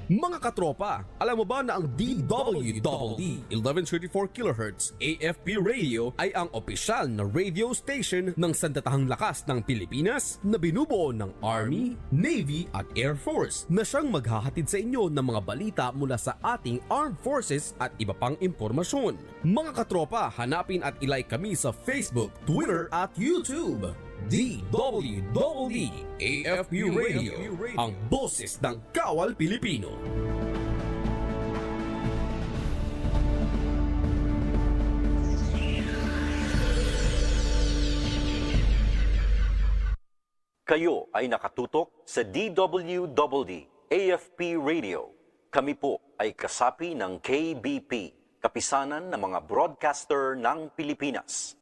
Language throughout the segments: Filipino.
Mga katropa, alam mo ba na ang DWDD 1134 kHz AFP radio ay ang opisyal na radio station ng Sandatahang Lakas ng Pilipinas na binubuo ng Army, Navy at Air Force na siyang maghahatid sa inyo ng mga balita mula sa ating Armed Forces at iba pang impormasyon. Mga katropa, hanapin at ilike kami sa Facebook, Twitter at YouTube. DWDD AFP Radio, ang boses ng Kawal Pilipino. Kayo ay nakatutok sa DWDD AFP Radio. Kami po ay kasapi ng KBP, Kapisanan ng mga Broadcaster ng Pilipinas.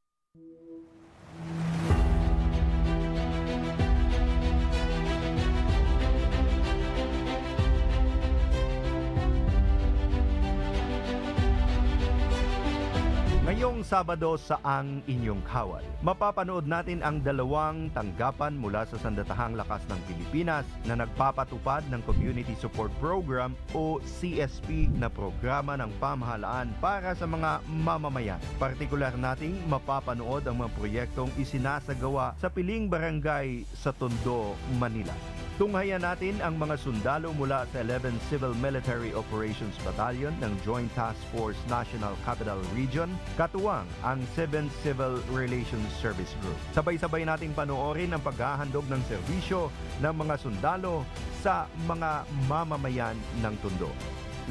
Ngayong Sabado sa Ang Inyong Kawal, mapapanood natin ang dalawang tanggapan mula sa Sandatahang Lakas ng Pilipinas na nagpapatupad ng Community Support Program o CSP na programa ng pamahalaan para sa mga mamamayan. Partikular nating mapapanood ang mga proyektong isinasagawa sa piling barangay sa Tondo, Manila. Tunghayan natin ang mga sundalo mula sa 11 Civil Military Operations Battalion ng Joint Task Force National Capital Region, katuwang ang 7 Civil Relations Service Group. Sabay-sabay nating panoorin ang paghahandog ng serbisyo ng mga sundalo sa mga mamamayan ng Tondo.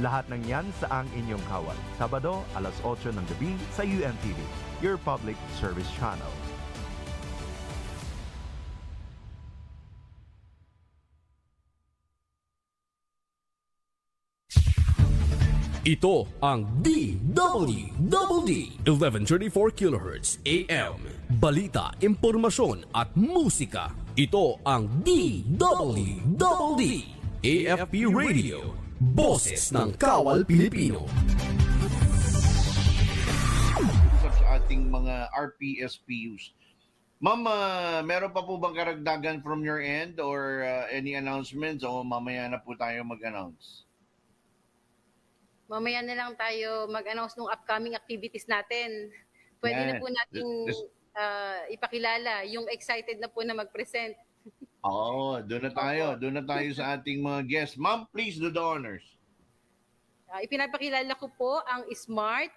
Lahat ng yan sa Ang Inyong Kawal. Sabado, alas 8 ng gabi sa UNTV, your public service channel. Ito ang DWDD 1134 kHz AM. Balita, impormasyon at musika. Ito ang DWDD AFP Radio. Boses ng Kawal Pilipino. Sa ating mga RPSPUs. Ma'am, meron pa po bang karagdagan from your end or any announcements o mamaya na po tayo mag-announce? Mamaya na lang tayo mag-announce ng upcoming activities natin. Pwede na po nating ipakilala yung excited na po na mag-present. Oo, doon na tayo. Doon na tayo sa ating mga guests. Ma'am, please do the honors. Ipinapakilala ko po ang smart,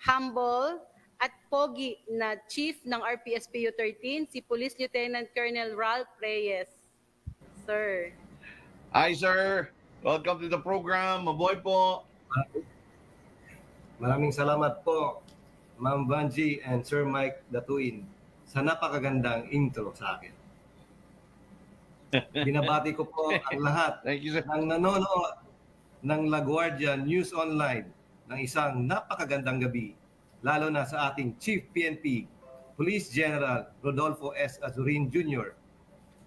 humble, at pogi na Chief ng RPSPU 13, si Police Lieutenant Colonel Ralph Reyes. Sir. Hi, sir. Welcome to the program. Mabuhay po. Maraming salamat po, Ma'am Vanji and Sir Mike Datuin, sa napakagandang intro sa akin. Binabati ko po ang lahat Thank you, sir. ng nanonood ng GUARDIA News Online ng isang napakagandang gabi, lalo na sa ating Chief PNP, Police General Rodolfo S. Azurin Jr.,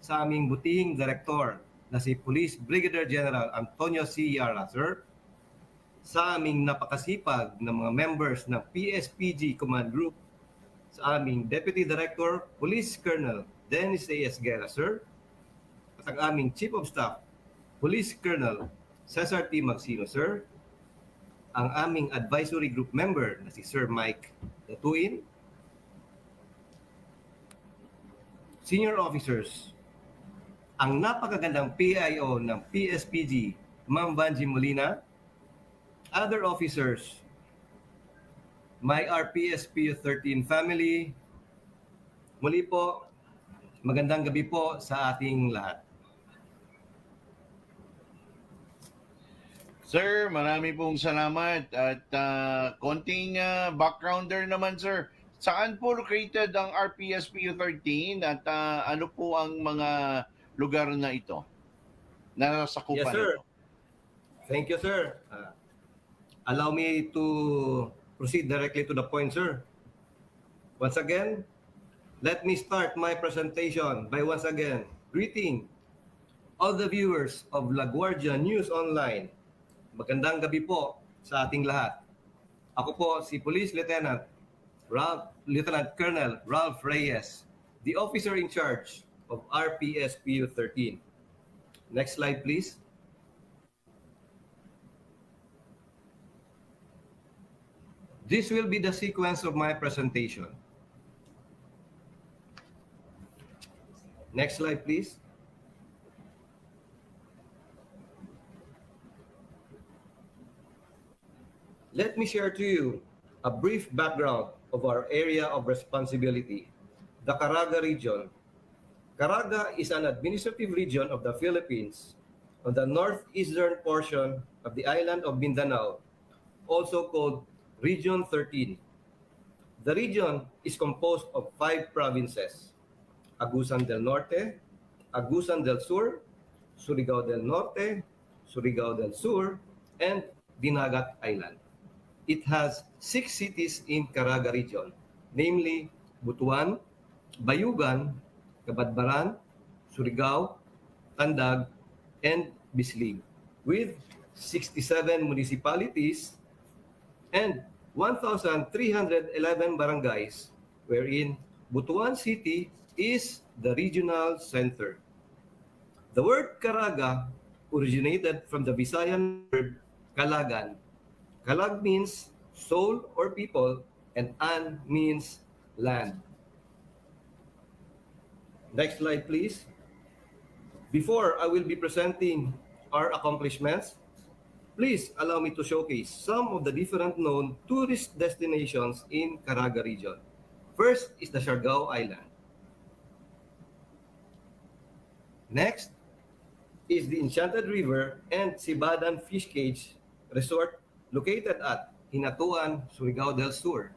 sa aming butihing Direktor na si Police Brigadier General Antonio C. Yara, sir, sa aming napakasipag na mga members ng PSPG Command Group, sa aming Deputy Director, Police Colonel Dennis A.S. Guerra, sir, at ang aming Chief of Staff, Police Colonel Cesar T. Magsino, sir, ang aming Advisory Group member na si Sir Mike Datuin, Senior Officers, ang napakagandang PIO ng PSPG, Ma'am Vanji Molina, other officers, my RPSPU 13 family, muli po, magandang gabi po sa ating lahat. Sir, marami pong salamat at konting backgrounder naman, sir. Saan po located ang RPSPU 13 at ano po ang mga lugar na ito na nasakupan Yes, sir. ito? Thank you, sir. Allow me to proceed directly to the point, sir. Once again, let me start my presentation by once again greeting all the viewers of LaGuardia News Online. Magandang gabi po sa ating lahat. Ako po si Police Lieutenant Colonel Ralph Reyes, the officer in charge of RPSPU 13. Next slide, please. This will be the sequence of my presentation. Next slide, please. Let me share to you a brief background of our area of responsibility, the Caraga region. Caraga is an administrative region of the Philippines on the northeastern portion of the island of Mindanao, also called Region 13. The region is composed of 5 provinces: Agusan del Norte, Agusan del Sur, Surigao del Norte, Surigao del Sur, and Dinagat Island. It has 6 cities in Caraga region, namely Butuan, Bayugan, Cabadbaran, Surigao, Tandag, and Bislig, with 67 municipalities and 1,311 barangays, wherein Butuan City is the regional center. The word Caraga originated from the Visayan word Kalagan. Kalag means soul or people, and an means land. Next slide, please. Before I will be presenting our accomplishments, please allow me to showcase some of the different known tourist destinations in Caraga region. First is the Siargao Island. Next is the Enchanted River and Sibadan Fish Cage Resort located at Hinatuan, Surigao del Sur.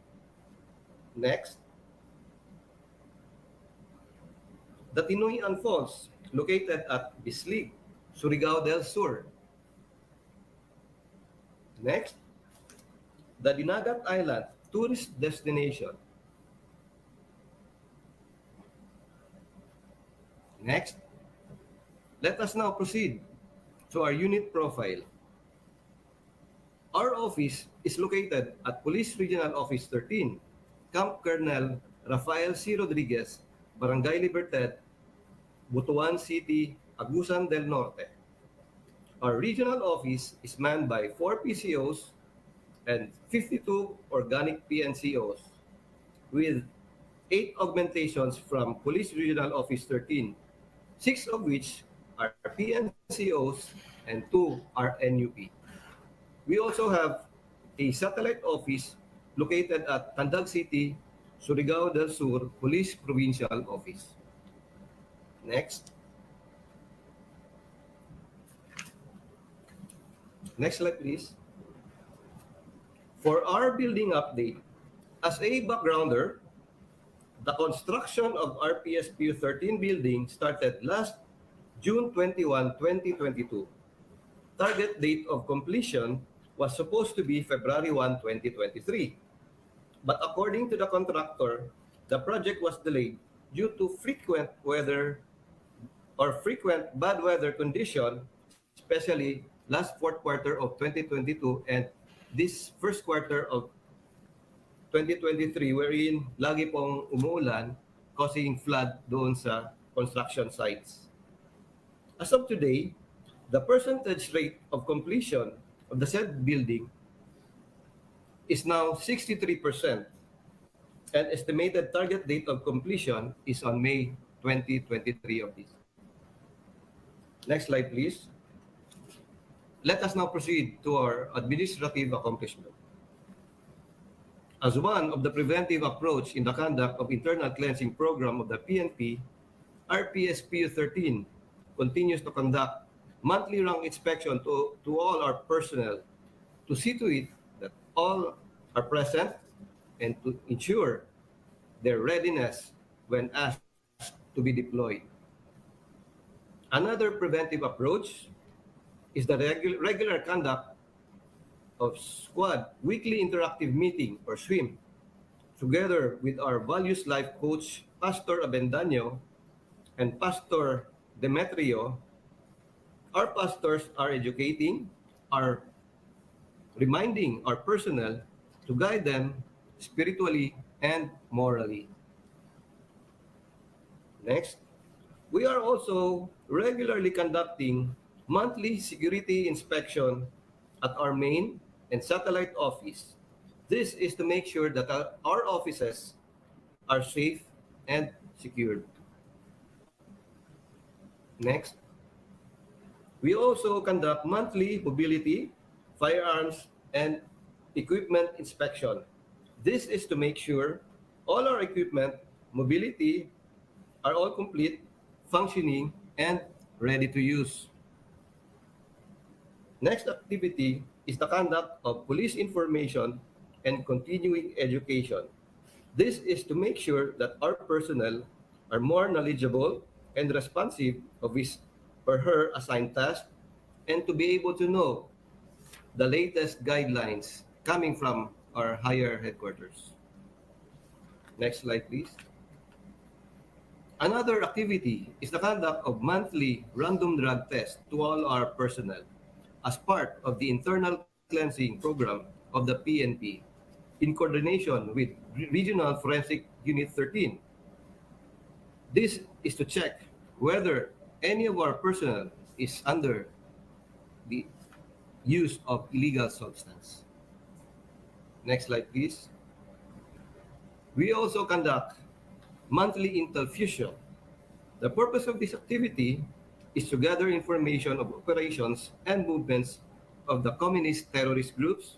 Next, the Tinoyan Falls located at Bislig, Surigao del Sur. Next, the Dinagat Island tourist destination. Next, let us now proceed to our unit profile. Our office is located at Police Regional Office 13, Camp Colonel Rafael C. Rodriguez, Barangay Libertad, Butuan City, Agusan del Norte. Our regional office is manned by 4 PCOs and 52 organic PNCOs, with 8 augmentations from Police Regional Office 13, 6 of which are PNCOs and 2 are NUP. We also have a satellite office located at Tandag City, Surigao del Sur Police Provincial Office. Next. Next slide, please. For our building update, as a backgrounder, the construction of RPSPU 13 building started last June 21, 2022. Target date of completion was supposed to be February 1, 2023. But according to the contractor, the project was delayed due to frequent bad weather condition, especially last fourth quarter of 2022 and this first quarter of 2023, wherein lagi pong umuulan, causing flood doon sa construction sites. As of today, the percentage rate of completion of the said building is now 63%, and estimated target date of completion is on May 2023 of this. Next slide, please. Let us now proceed to our administrative accomplishment. As one of the preventive approach in the conduct of internal cleansing program of the PNP, RPSPU 13 continues to conduct monthly rank inspection to all our personnel to see to it that all are present and to ensure their readiness when asked to be deployed. Another preventive approach is the regular conduct of squad weekly interactive meeting or SWIM, together with our values life coach Pastor Abendaño and Pastor Demetrio. Our pastors are educating, are reminding our personnel to guide them spiritually and morally. Next, we are also regularly conducting monthly security inspection at our main and satellite office This is to make sure that our offices are safe and secured. Next. We also conduct monthly mobility, firearms, and equipment inspection. This is to make sure all our equipment, mobility, are all complete, functioning, and ready to use. Next activity is the conduct of police information and continuing education. This is to make sure that our personnel are more knowledgeable and responsive of his or her assigned task and to be able to know the latest guidelines coming from our higher headquarters. Next slide, please. Another activity is the conduct of monthly random drug tests to all our personnel as part of the internal cleansing program of the PNP in coordination with Regional Forensic Unit 13. This is to check whether any of our personnel is under the use of illegal substance. Next slide, please. We also conduct monthly intel fusion. The purpose of this activity is to gather information of operations and movements of the communist terrorist groups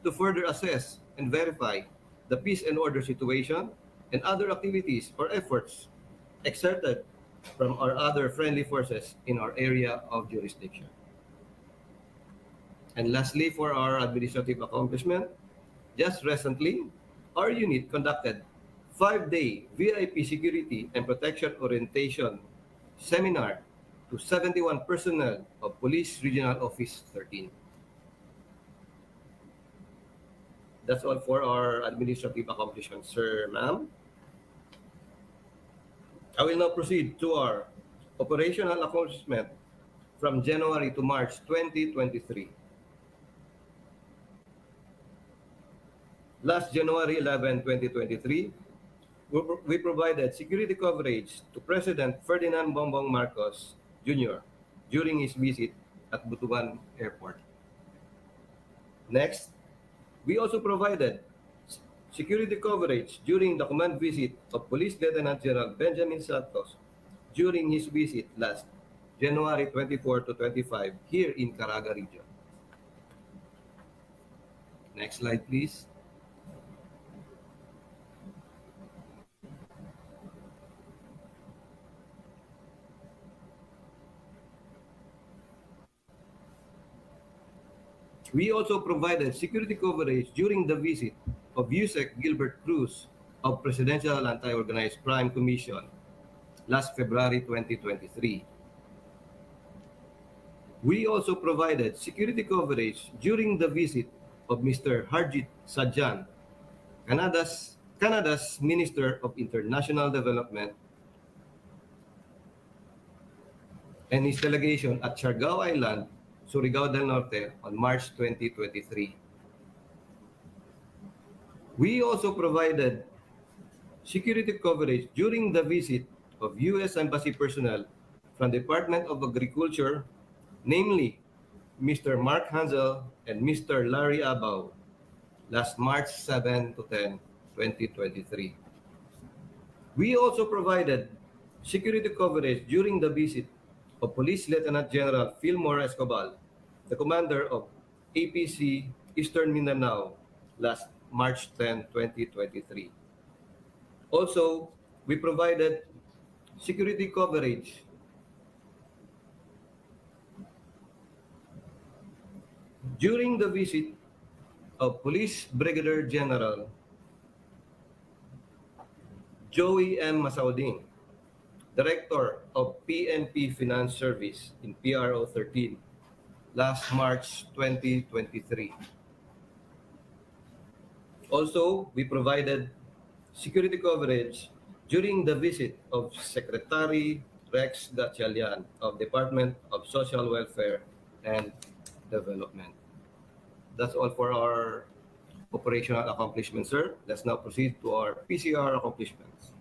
to further assess and verify the peace and order situation and other activities or efforts exerted from our other friendly forces in our area of jurisdiction. And lastly, for our administrative accomplishment, just recently, our unit conducted 5-day VIP security and protection orientation seminar to 71 personnel of Police Regional Office 13. That's all for our administrative accomplishments, sir, ma'am. I will now proceed to our operational accomplishment from January to March 2023. Last January 11, 2023, we provided security coverage to President Ferdinand Bongbong Marcos Jr. during his visit at Butuan Airport. Next, we also provided security coverage during the command visit of Police Lieutenant General Benjamin Santos during his visit last January 24 to 25 here in Caraga region. Next slide, please. We also provided security coverage during the visit of Yusek Gilbert Cruz of Presidential Anti-Organized Crime Commission last February 2023. We also provided security coverage during the visit of Mr. Harjit Sajjan, Canada's Minister of International Development, and his delegation at Siargao Island, Surigao del Norte on March 2023. We also provided security coverage during the visit of U.S. Embassy personnel from the Department of Agriculture, namely Mr. Mark Hansel and Mr. Larry Abao, last March 7 to 10, 2023. We also provided security coverage during the visit of Police Lieutenant General Fillmore Escobar, the commander of APC Eastern Mindanao, last March 10, 2023. Also, we provided security coverage during the visit of Police Brigadier General Joey M. Masaudin, Director of PNP Finance Service in PRO 13, last March 2023. Also, we provided security coverage during the visit of Secretary Rex Gatchalian of Department of Social Welfare and Development. That's all for our operational accomplishments, sir. Let's now proceed to our PCR accomplishments.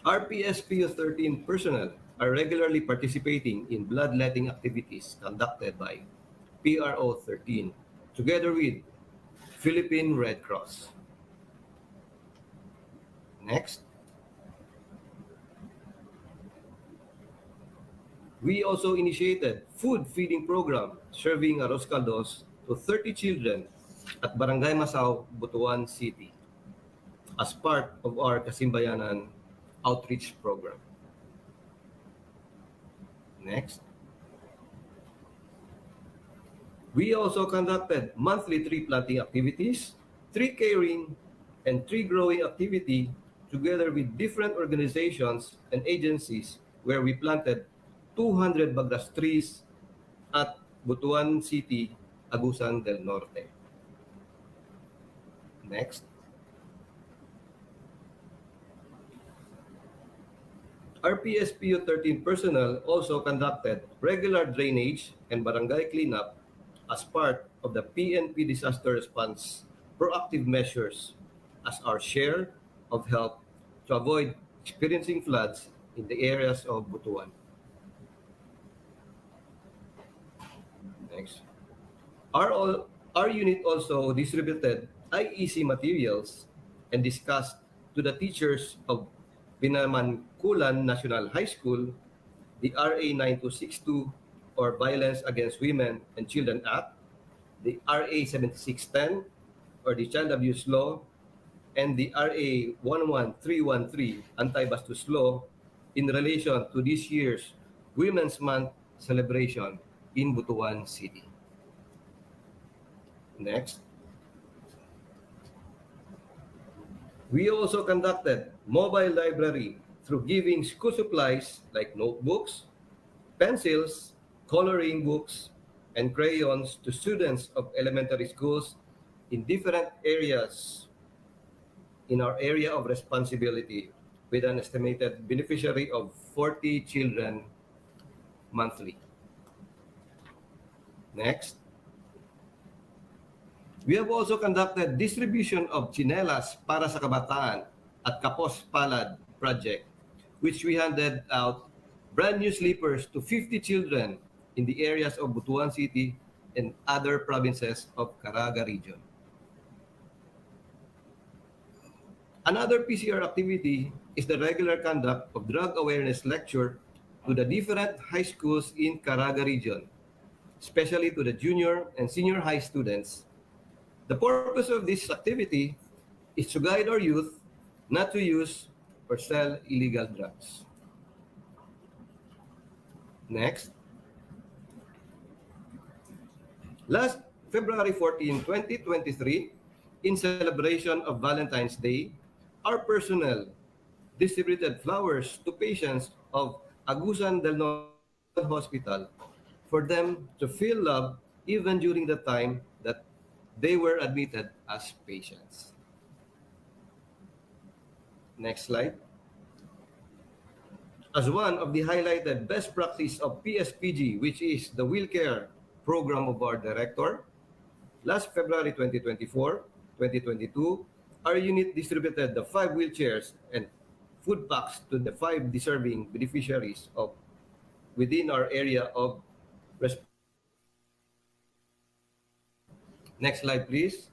RPSPU 13 personnel are regularly participating in bloodletting activities conducted by PRO 13 together with Philippine Red Cross. Next. We also initiated food feeding program serving arroz caldos to 30 children at Barangay Masaw, Butuan City as part of our Kasimbayanan outreach program. Next. We also conducted monthly tree planting activities, tree caring, and tree growing activity together with different organizations and agencies where we planted 200 bagras trees at Butuan City, Agusan del Norte. Next. RPSPU 13 personnel also conducted regular drainage and barangay cleanup as part of the PNP disaster response proactive measures as our share of help to avoid experiencing floods in the areas of Butuan. Next. Our unit also distributed IEC materials and discussed to the teachers of Binamankulan National High School the RA 9262 or Violence Against Women and Children Act, the RA 7610 or the Child Abuse Law, and the RA 11313 Anti-Bastos Law in relation to this year's Women's Month celebration in Butuan City. Next. We also conducted mobile library through giving school supplies like notebooks, pencils, coloring books, and crayons to students of elementary schools in different areas in our area of responsibility with an estimated beneficiary of 40 children monthly. Next. We have also conducted distribution of chinelas para sa kabataan at Kapos Palad project, which we handed out brand new slippers to 50 children in the areas of Butuan City and other provinces of Caraga region. Another PCR activity is the regular conduct of drug awareness lecture to the different high schools in Caraga region, especially to the junior and senior high students. The purpose of this activity is to guide our youth not to use or sell illegal drugs. Next. Last February 14, 2023, in celebration of Valentine's Day, our personnel distributed flowers to patients of Agusan del Norte Hospital for them to feel love even during the time that they were admitted as patients. Next slide. As one of the highlighted best practice of PSPG, which is the wheelcare program of our director, last February 2022, our unit distributed the 5 wheelchairs and food packs to the 5 deserving beneficiaries of within our area of responsibility. Next slide, please.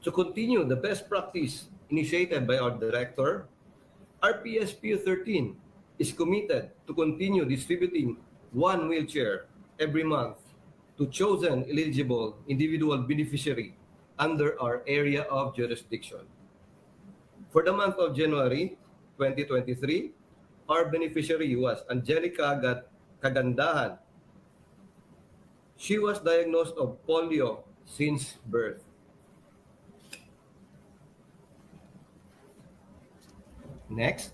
To continue the best practice initiated by our director, RPSPU 13 is committed to continue distributing 1 wheelchair every month to chosen eligible individual beneficiary under our area of jurisdiction. For the month of January 2023, our beneficiary was Angelica Kagandahan. She was diagnosed of polio since birth. Next,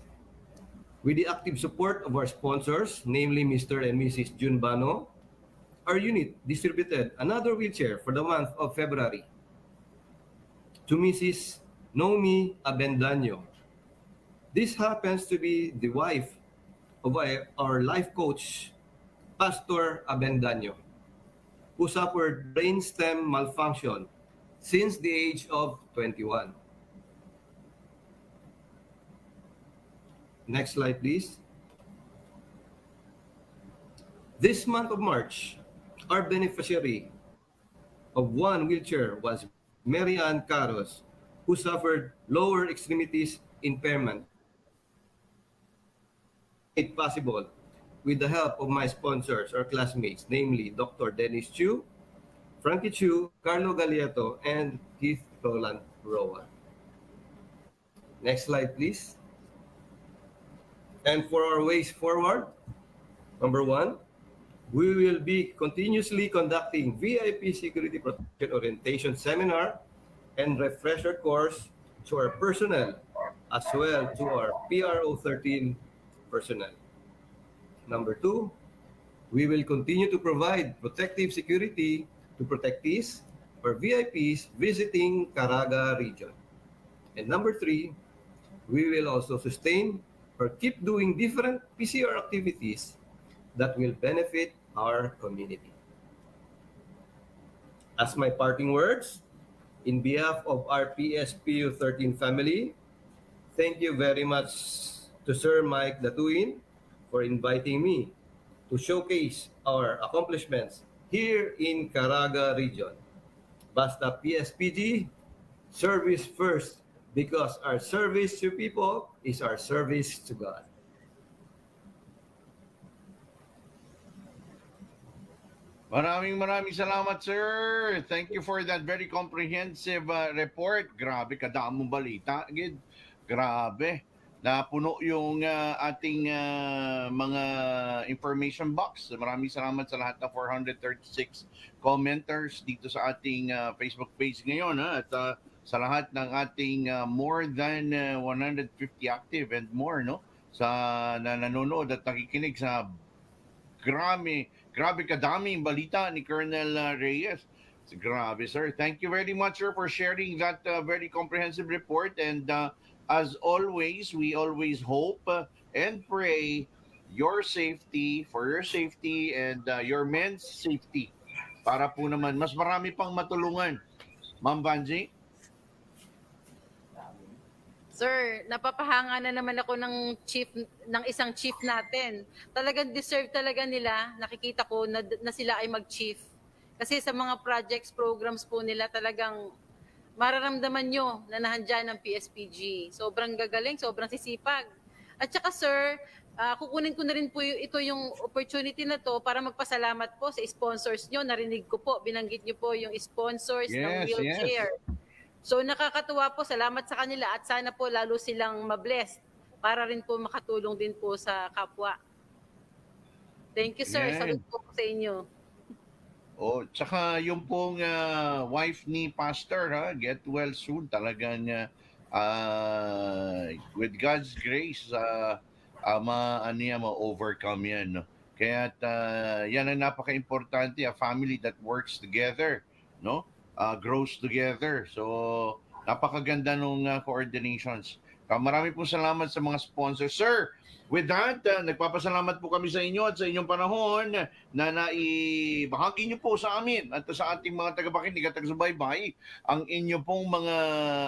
with the active support of our sponsors, namely Mr. and Mrs. Junbano, our unit distributed another wheelchair for the month of February to Mrs. Nomi Abendaño. This happens to be the wife of our life coach, Pastor Abendaño, who suffered brainstem malfunction since the age of 21. Next slide, please. This month of March, our beneficiary of one wheelchair was Mary Ann Caros, who suffered lower extremities impairment. Made possible with the help of my sponsors or classmates, namely Dr. Dennis Chu, Frankie Chu, Carlo Galeato, and Keith Roland Roa. Next slide, please. And for our ways forward, number one, we will be continuously conducting VIP security protection orientation seminar and refresher course to our personnel as well to our PRO 13 personnel. Number two, we will continue to provide protective security to protectees or VIPs visiting Caraga region. And number three, we will also sustain or keep doing different PCR activities that will benefit our community. As my parting words, in behalf of our PSPU 13 family, thank you very much to Sir Mike Datuin for inviting me to showcase our accomplishments here in Caraga region. Basta PSPG, service first, because our service to people is our service to God. Maraming salamat, sir. Thank you for that very comprehensive report. Grabe, kadamong balita. Gid. Grabe. Napuno yung ating mga information box. Maraming salamat sa lahat ng 436 commenters dito sa ating Facebook page ngayon. At sa lahat ng ating more than 150 active and more, no? Sa nanonood at nakikinig sa grabe kadaming balita ni Colonel Reyes. Grabe, sir. Thank you very much, sir, for sharing that very comprehensive report. And as always, we always hope and pray your safety, for your safety and your men's safety. Para po naman, mas marami pang matulungan. Ma'am Banji? Sir, napapahanga na naman ako ng isang chief natin. Talagang deserve talaga nila. Nakikita ko na sila ay mag-chief. Kasi sa mga projects, programs po nila talagang mararamdaman nyo na nahandyan ng PSPG. Sobrang gagaling, sobrang sisipag. At saka sir, kukunin ko na rin po ito yung opportunity na to para magpasalamat po sa sponsors nyo. Narinig ko po, binanggit nyo po yung sponsors ng wheelchair. Yes. So nakakatuwa po, salamat sa kanila at sana po lalo silang mabless para rin po makatulong din po sa kapwa. Thank you, sir. Salut po sa inyo. Oh, tsaka yung pong wife ni Pastor, get well soon. Talagang with God's grace, ma-overcome yan. No? Kaya yan ang napaka-importante, a family that works together, no? Grows together. So, napakaganda nung coordinations. Marami pong salamat sa mga sponsors. Sir, with that, nagpapasalamat po kami sa inyo at sa inyong panahon na naibahagi niyo po sa amin at sa ating mga tagapakinig at taga-subaybay ang inyo pong mga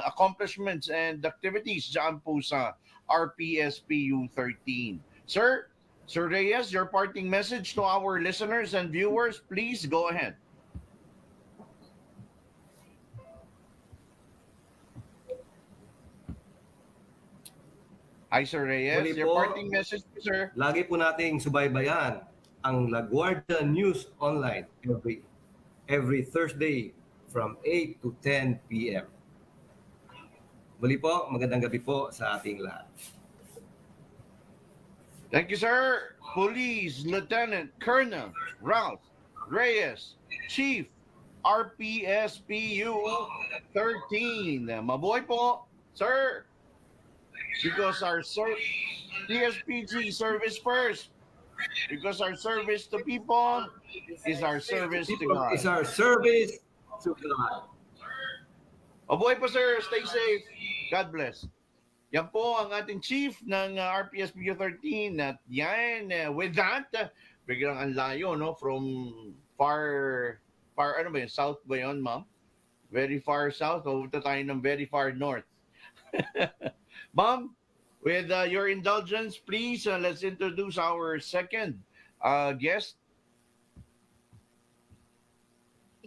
accomplishments and activities dyan po sa RPSPU 13. Sir Reyes, your parting message to our listeners and viewers, please go ahead. Hi, Sir Reyes. Your parting message, sir. Lagi po nating subaybayan ang La Guardia News Online every Thursday from 8 to 10 p.m. Muli po, magandang gabi po sa ating lahat. Thank you, sir. Police Lieutenant Colonel Ralph Reyes, Chief RPSPU 13. Mabuhay po, sir. Because our PSPG service first. Because our service to people is our service to God. Is our service to God. Mabuhay po, sir. Stay safe. God bless. Yan po ang ating chief ng RPSPU 13. At yan, with that, biglang ang layo, no? From far, ano ba yun? South ba yun, ma'am? Very far south. Pupunta tayo ng very far north. Ma'am, with your indulgence, please, let's introduce our second guest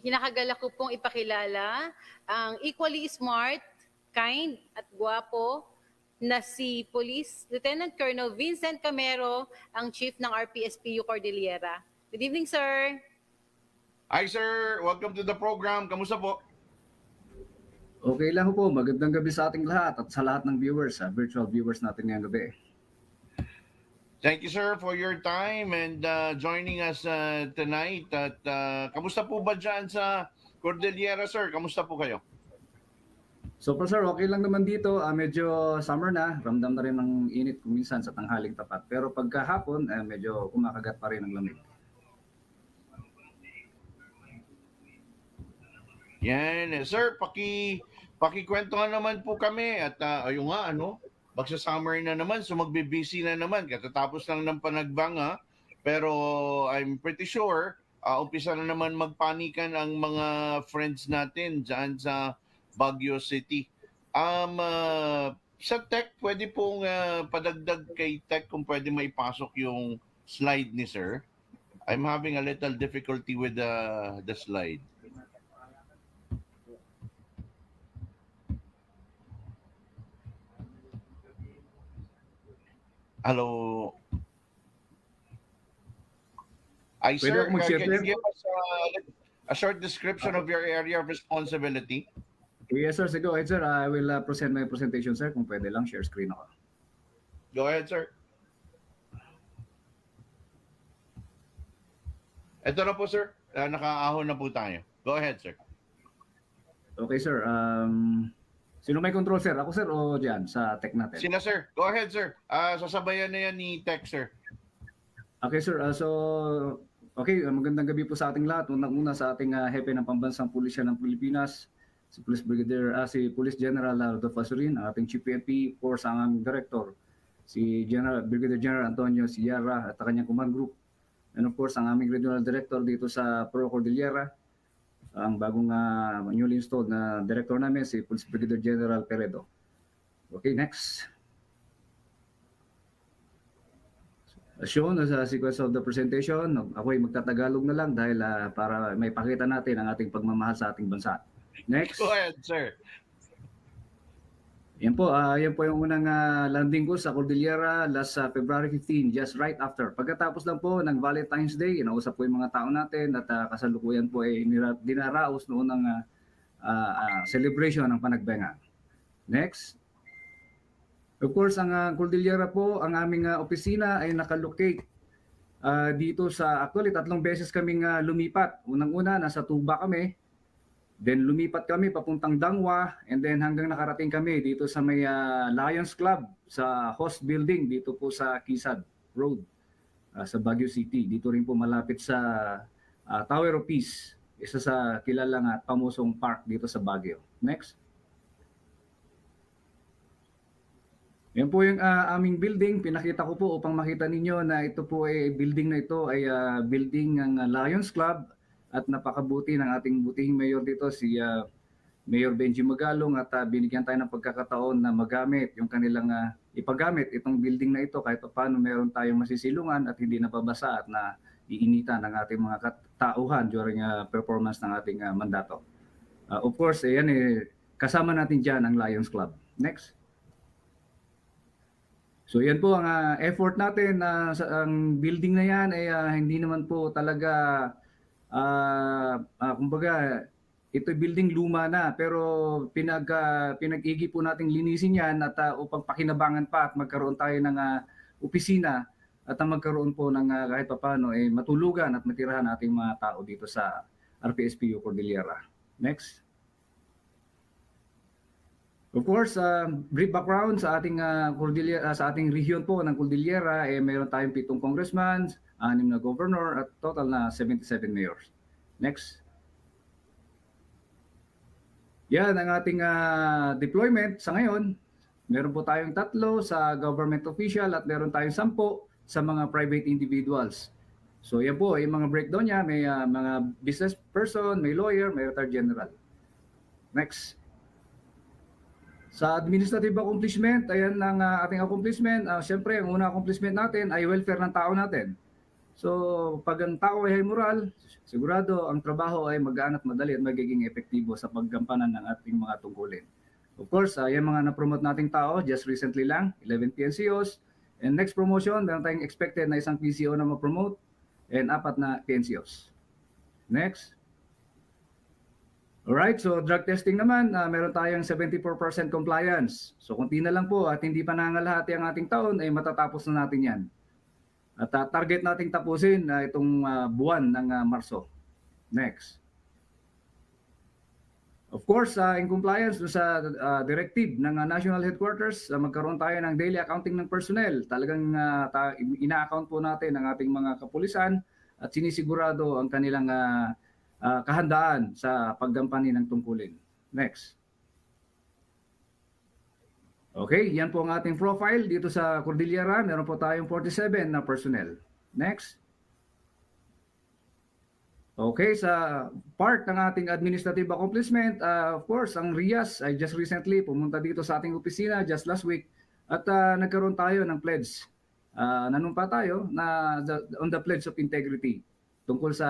kinakagalak ko pong ipakilala ang equally smart, kind at guwapo na si Police Lieutenant Colonel Vincent Camero, ang Chief ng RPSPU Cordillera. Good evening, sir. Hi sir, welcome to the program. Kamusta po? Okay lang po. Magandang gabi sa ating lahat at sa lahat ng viewers, virtual viewers natin ngayong gabi. Thank you sir for your time and joining us tonight. At kamusta po ba dyan sa Cordillera sir? Kamusta po kayo? So far sir, okay lang naman dito. Medyo summer na. Ramdam na rin ng init kuminsan sa tanghaling tapat. Pero pagkahapon, medyo kumakagat pa rin ang lamig. Yan. Sir, pakikwento nga naman po kami. At ayun nga, magsa-summer na naman. So magbe-busy na naman. Katatapos lang ng panagbanga. Pero I'm pretty sure, umpisa na naman magpanikan ang mga friends natin dyan sa Baguio City. Sa tech, pwede pong padagdag kay tech kung pwede maipasok yung slide ni sir. I'm having a little difficulty with the slide. Hello. Ay, Pwede sir, ako mag-share, can you sir? give us a short description of your area of responsibility? Yes sir, sige. Sir, I will present my presentation sir. Kung pwede lang, share screen ako. Go ahead, sir. Ito na po, sir. Nakaahon na po tayo. Go ahead, sir. Okay sir, sino may control sir? Ako sir o dyan sa tech natin? Sina, sir. Go ahead, sir. Sasabayan na yan ni Tech, sir. Okay sir, magandang gabi po sa ating lahat. Unang-una sa ating hepe ng Pambansang Pulisya ng Pilipinas, si Police General Rodolfo Azurin, ang ating Chief PNP Force, ang aming Director, si Brigadier General Antonio Sierra at ang kanyang command group. And of course, ang aming Regional Director dito sa Pro Cordillera, ang bagong newly installed na Director namin, si Police Brigadier General Peredo. Okay, next. As shown sa sequence of the presentation, ako ay magtatagalog na lang dahil para may pakita natin ang ating pagmamahal sa ating bansa. Next. Go ahead, sir. Yan po yung unang landing ko sa Cordillera last February 15, just right after. Pagkatapos lang po ng Valentine's Day, inausap po yung mga tao natin at kasalukuyan po ay dinaraos noon ng celebration ng panagbenga. Next. Of course, ang Cordillera po, ang aming opisina ay nakalocate dito sa, actually 3 beses kaming lumipat. Unang-una, nasa Tuba kami. Then lumipat kami papuntang Dangwa and then hanggang nakarating kami dito sa may Lions Club sa host building dito po sa Quezon Road sa Baguio City. Dito rin po malapit sa Tower of Peace, isa sa kilalang pamosong park dito sa Baguio. Next. Yan po yung aming building. Pinakita ko po upang makita ninyo na ito po ay building na ito ay building ng Lions Club. At napakabuti ng ating butihing mayor dito, si Mayor Benji Magalong, at binigyan tayo ng pagkakataon na magamit yung kanilang ipagamit itong building na ito kahit paano meron tayong masisilungan at hindi nababasa at na iinitan ng ating mga katauhan during performance ng ating mandato. Of course, kasama natin dyan ang Lions Club. Next. So yan po ang effort natin. Ang building na yan ay hindi naman po talaga kumbaga ito building luma na pero pinag-igi po nating linisin yan at upang pakinabangan pa at magkaroon tayo ng opisina at magkaroon po ng kahit papaano matulugan at matirahan ating mga tao dito sa RPSPU Cordillera. Next. Of course, brief background sa ating Cordillera, sa ating region po ng Cordillera, mayroon tayong 7 congressmen, 6 na governor at total na 77 mayors. Next. Yan ang ating deployment sa ngayon. Meron po tayong 3 sa government official at meron tayong 10 sa mga private individuals. So yan po, yung mga breakdown niya, may mga business person, may lawyer, may retired general. Next. Sa administrative accomplishment, ayan ang ating accomplishment. Siyempre, ang unang accomplishment natin ay welfare ng tao natin. So, pag ang tao ay moral, sigurado ang trabaho ay magaan at madali at magiging epektibo sa paggampanan ng ating mga tungkulin. Of course, yan mga na-promote nating tao, just recently lang, 11 PNCOs. And next promotion, meron tayong expected na isang PCO na ma-promote and 4 na PNCOs. Next. Alright, so drug testing naman, meron tayong 74% compliance. So kunti na lang po at hindi pa nangalahati ang ating taon, ay matatapos na natin yan. At target nating tapusin itong buwan ng Marso. Next. Of course, in compliance sa directive ng National Headquarters, magkaroon tayo ng daily accounting ng personnel. Talagang ina-account po natin ang ating mga kapulisan at sinisigurado ang kanilang kahandaan sa paggampanin ng tungkulin. Next. Okay, yan po ang ating profile dito sa Cordillera. Meron po tayong 47 na personnel. Next. Okay, sa part ng ating administrative accomplishment, of course, ang RIAS ay just recently pumunta dito sa ating opisina just last week at nagkaroon tayo ng pledge. Nanumpa tayo on the pledge of integrity tungkol sa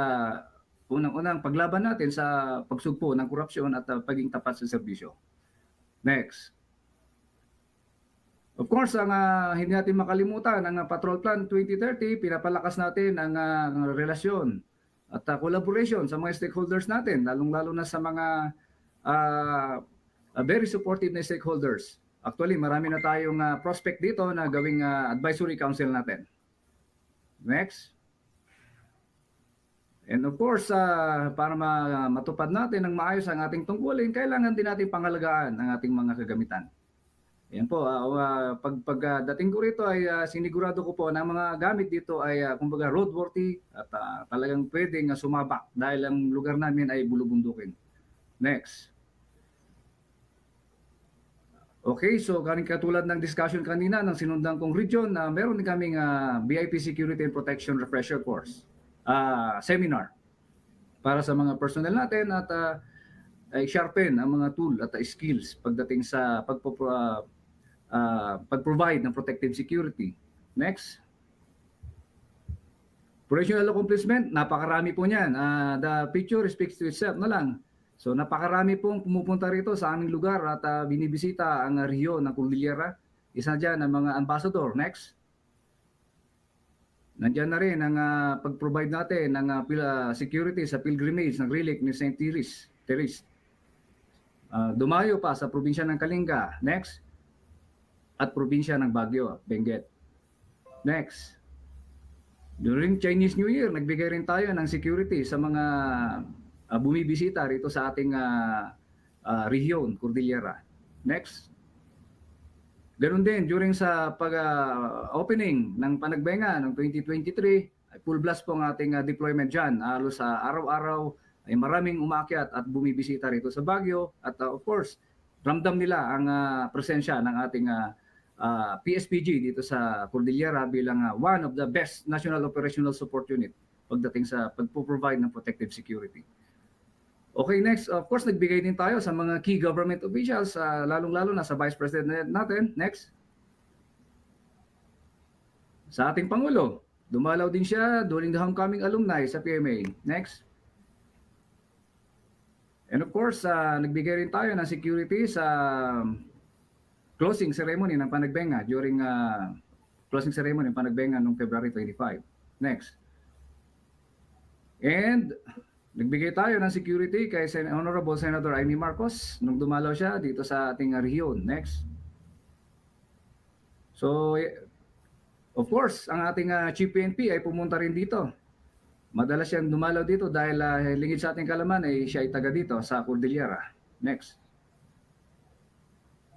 unang-unang paglaban natin sa pagsugpo ng korupsyon at pagiging tapat sa serbisyo. Next. Of course, hindi natin makalimutan ang Patrol Plan 2030, pinapalakas natin ang relasyon at collaboration sa mga stakeholders natin, lalong-lalo na sa mga very supportive na stakeholders. Actually, marami na tayong prospect dito na gawing advisory council natin. Next. And of course, para matupad natin ng maayos ang ating tungkulin, kailangan din natin pangalagaan ang ating mga kagamitan. Yan po, pagdating ko rito ay sinigurado ko po na mga gamit dito ay kumbaga roadworthy at talagang pwedeng sumabak dahil ang lugar namin ay bulubundukin. Next. Okay, so katulad ng discussion kanina ng sinundan kong region, meron din kaming VIP Security and Protection Refresher Course seminar para sa mga personnel natin at i-sharpen ang mga tool at skills pagdating sa pag-provide ng protective security. Next. Operational accomplishment, napakarami po niyan. The picture speaks to itself na lang. So napakarami pong pumupunta rito sa aming lugar at binibisita ang Rio ng Cordillera. Isa dyan ang mga ambassador. Next. Nandiyan na rin ang pag-provide natin ng security sa pilgrimage ng relic ni St. Therese. Dumayo pa sa probinsya ng Kalinga. Next. At probinsya ng Baguio, Benguet. Next. During Chinese New Year, nagbigay rin tayo ng security sa mga bumibisita rito sa ating rehiyon, Cordillera. Next. Ganun din, during sa pag-opening ng Panagbenga ng 2023, ay full blast po ang ating deployment dyan. Halos sa araw-araw ay maraming umakyat at bumibisita rito sa Baguio. At of course, ramdam nila ang presensya ng ating PSPG dito sa Cordillera bilang one of the best National Operational Support Unit pagdating sa pagpo-provide ng protective security. Okay, next, of course, nagbigay din tayo sa mga key government officials, lalong-lalo na sa Vice President natin. Next. Sa ating Pangulo, dumalaw din siya during the homecoming alumni sa PMA. Next. And of course, nagbigay rin tayo ng security sa closing ceremony ng Panagbenga during closing ceremony ng Panagbenga noong February 25. Next. And nagbigay tayo ng security kay Honorable Senator Amy Marcos nung dumalaw siya dito sa ating rehiyon. Next. So, of course, ang ating Chief PNP ay pumunta rin dito. Madalas siyang dumalaw dito dahil lingid sa ating kalaman ay siya ay taga dito sa Cordillera. Next.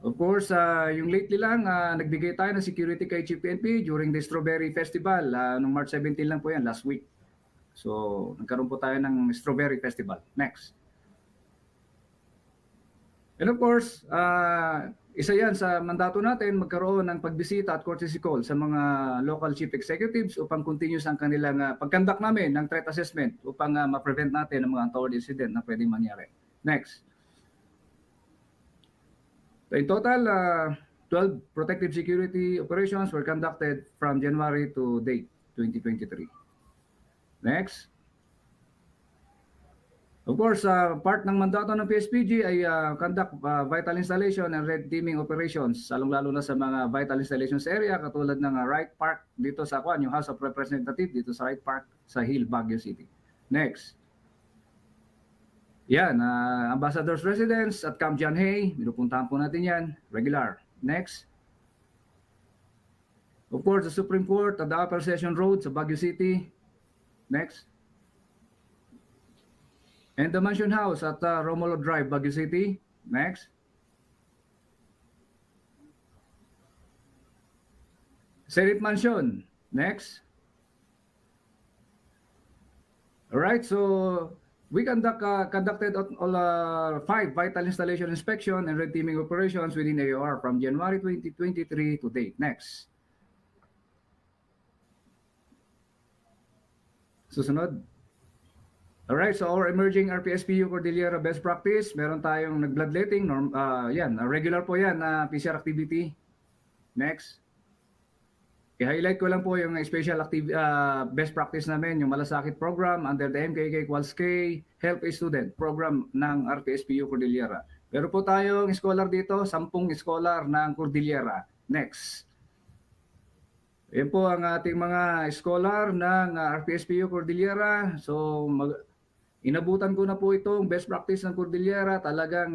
Of course, yung lately lang, nagbigay tayo ng security kay Chief PNP during the Strawberry Festival. Noong March 17 lang po yan, last week. So, nagkaroon po tayo ng Strawberry Festival. Next. And of course, isa yan sa mandato natin magkaroon ng pagbisita at courtesy call sa mga local chief executives upang continuous ang kanilang pagkandak namin ng threat assessment upang ma-prevent natin ang mga untoward incident na pwedeng mangyari. Next. So in total, 12 protective security operations were conducted from January to date, 2023. Next. Of course, part ng mandato ng PSPG ay conduct vital installation and red teaming operations, lalong-lalo na sa mga vital installations area katulad ng Wright Park dito sa yung House of Representatives dito sa Wright Park sa Hill, Baguio City. Next. Yan, Ambassador's Residence at Camp John Hay, pinupuntahan po natin yan, regular. Next. Of course, the Supreme Court at the Upper Session Road sa Baguio City. Next. And the Mansion House at Romulo Drive, Baguio City. Next. Senate Mansion. Next. All right, so we conducted all 5 vital installation inspection and red teaming operations within AOR from January 2023 to date. Next. Susunod. Alright, so our emerging RPSPU Cordillera best practice, meron tayong nag-bloodletting, regular po yan na PCR activity. Next. I-highlight ko lang po yung special best practice namin, yung malasakit program under the MKK Quals K Help a Student program ng RPSPU Cordillera. Pero po tayong scholar dito, 10 scholar ng Cordillera. Next. Yan po ang ating mga scholar ng RPSPU Cordillera. So, inabutan ko na po itong best practice ng Cordillera. Talagang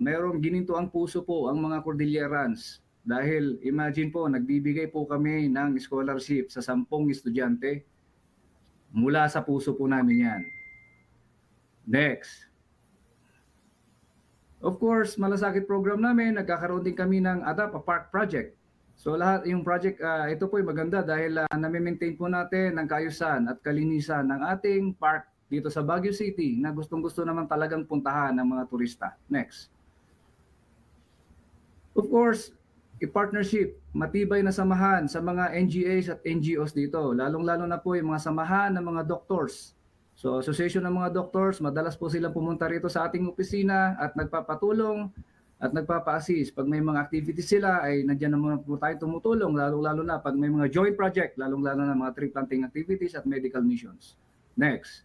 mayroong gininto ang puso po ang mga Cordillerans. Dahil imagine po, nagbibigay po kami ng scholarship sa 10 estudyante. Mula sa puso po namin yan. Next. Of course, malasakit program namin, nagkakaroon din kami ng ADAP, Park Project. So lahat yung project, ito po ay maganda dahil nami-maintain po natin ang kaayusan at kalinisan ng ating park dito sa Baguio City na gustong-gusto naman talagang puntahan ng mga turista. Next. Of course, i-partnership, matibay na samahan sa mga NGAs at NGOs dito, lalong-lalo na po yung mga samahan ng mga doctors. So association ng mga doctors, madalas po silang pumunta rito sa ating opisina at nagpapatulong at nagpapa-assist. Pag may mga activities sila, ay nandiyan naman po tayo tumutulong, lalo-lalo na pag may mga joint project, lalong-lalo na mga tree planting activities at medical missions. Next.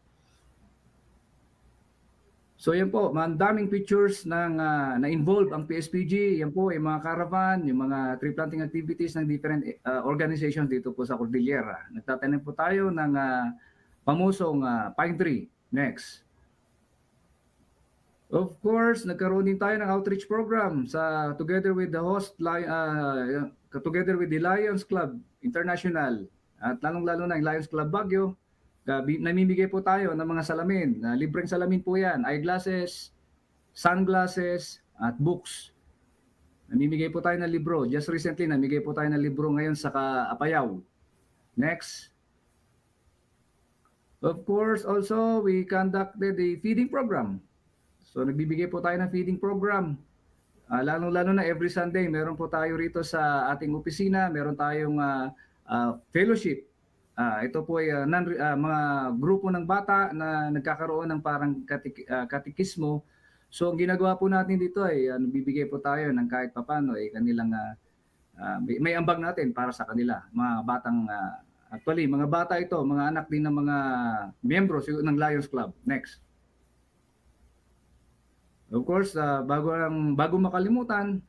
So yan po, daming pictures ng na-involve ang PSPG. Yan po, yung mga caravan, yung mga tree planting activities ng different organizations dito po sa Cordillera. Nagtatanim po tayo ng pamusong pine tree. Next. Of course, nagkaroon din tayo ng outreach program together with the together with the Lions Club International at lalong-lalo na yung Lions Club Baguio. Namimigay po tayo ng mga salamin. Libreng salamin po yan. Eyeglasses, sunglasses, at books. Namimigay po tayo ng libro. Just recently, namigay po tayo ng libro ngayon sa Apayao. Next. Of course, also, we conducted a feeding program. So nagbibigay po tayo ng feeding program. Lalong-lalo na every Sunday, meron po tayo rito sa ating opisina, meron tayong fellowship. Ito po ay mga grupo ng bata na nagkakaroon ng parang katikismo. So ang ginagawa po natin dito ay nagbibigay po tayo ng kahit papano ay kanilang may ambag natin para sa kanila. Mga batang actually, mga bata ito, mga anak din ng mga miyembro ng Lions Club. Next. Of course, bago makalimutan,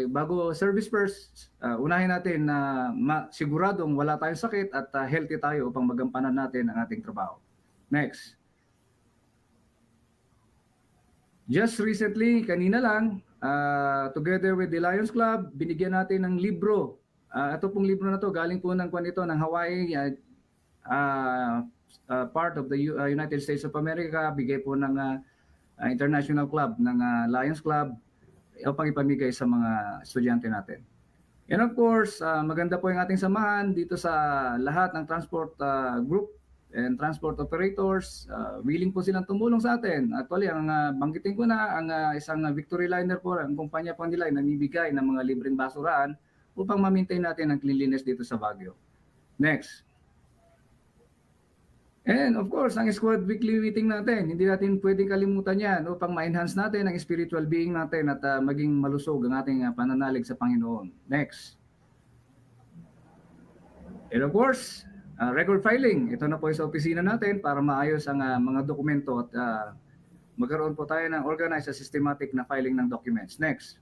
bago service first, unahin natin na siguradong wala tayong sakit at healthy tayo upang magampanan natin ang ating trabaho. Next. Just recently, kanina lang, together with the Lions Club, binigyan natin ng libro. Ito pong libro na to galing po ng ng Hawaii, part of the United States of America, bigay po ng International Club ng Lions Club upang ipamigay sa mga estudyante natin. And of course, maganda po yung ating samahan dito sa lahat ng transport group and transport operators. Willing po silang tumulong sa atin. Actually, ang banggitin ko na, ang isang Victory Liner po, ang kumpanya po nila ay namibigay ng mga libreng basuraan upang ma-maintain natin ang cleanliness dito sa Baguio. Next. And of course, ang squad weekly meeting natin, hindi natin pwedeng kalimutan yan upang ma-enhance natin ang spiritual being natin at maging malusog ang ating pananalig sa Panginoon. Next. And of course, Record filing, ito na po sa opisina natin para maayos ang mga dokumento at magkaroon po tayo ng organized at systematic na filing ng documents. Next.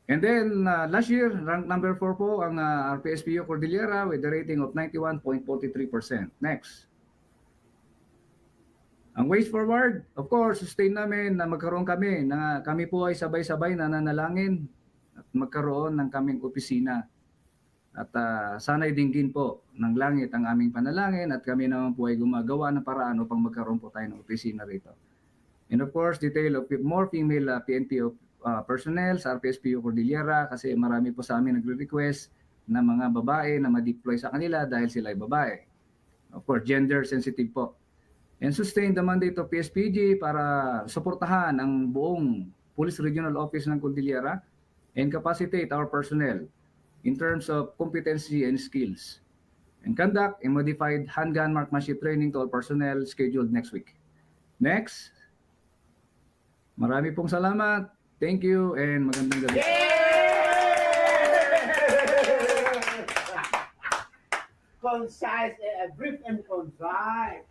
And then last year, rank number 4 po ang RPSPU Cordillera with the rating of 91.43%. Next. Ang ways forward, of course, sustain namin na magkaroon kami na kami po ay sabay-sabay na nanalangin at magkaroon ng kaming opisina. At sana'y dinggin po ng langit ang aming panalangin at kami naman po ay gumagawa ng paraan upang magkaroon po tayo ng opisina rito. And of course, detail of more female PNP personnel sa RPSPU Cordillera kasi marami po sa amin nagre-request na mga babae na ma-deploy sa kanila dahil sila ay babae. Of course, gender sensitive po. And sustain the mandate of PSPG para suportahan ang buong Police Regional Office ng Cordillera and capacitate our personnel in terms of competency and skills, and conduct a modified handgun marksmanship training to all personnel scheduled next week. Next. Marami pong salamat. Thank you and magandang gabi. Concise, brief and concise.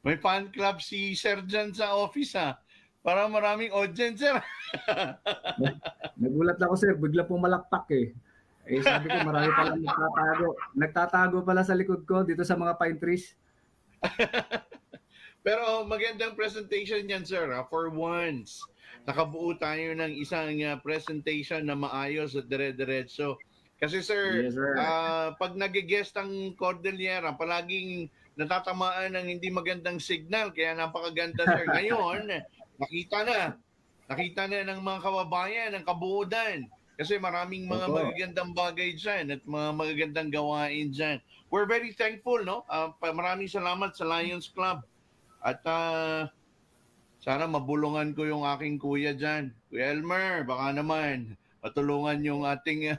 May fan club si Sir dyan sa office Para maraming audience, sir. Nagulat ako sir, bigla pong malakpak eh. Eh sabi ko marami pala nagtatago. Nagtatago pala sa likod ko dito sa mga pine trees. Pero magandang presentation yan, sir. For once, nakabuo tayo ng isang presentation na maayos at dire-diretso. Kasi sir, Yes, sir. Pag nag-guest ang Cordillera, palaging natatamaan ng hindi magandang signal. Kaya napakaganda, sir. Ngayon, nakita na ng mga kababayan, ng kabuudan. Kasi maraming mga Opo. magagandang bagay dyan at mga magagandang gawain dyan. We're very thankful, no? Maraming salamat sa Lions Club. At sana mabulungan ko yung aking kuya dyan. Kuya Elmer, baka naman matulungan yung ating